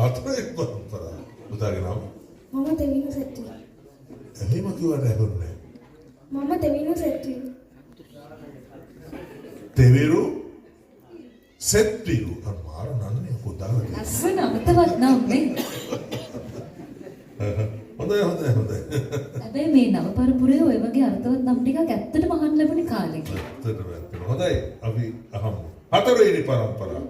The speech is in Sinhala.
හතරේ පරම්පරාව. පුතාගේ නම? මම දෙවිනු සෙට්ටි. එහෙම කිව්වට ඇහුන්නේ මම දෙවිනු සෙට්ටි. දෙවිරු සෙට්ටිරු අමාර නන්නේ පුතාගේ. ලස්සන අමතවත් නම් නේ. හොඳයි. හැබැයි මේ නව පරපුරේ ඔය වගේ අර්ථවත් නම් ටිකක් ඇත්තටම අහන්න ලැබුණේ කාලෙක. ඇත්තටම. හොඳයි අපි අහමු. හතරවෙනි පරම්පරාව.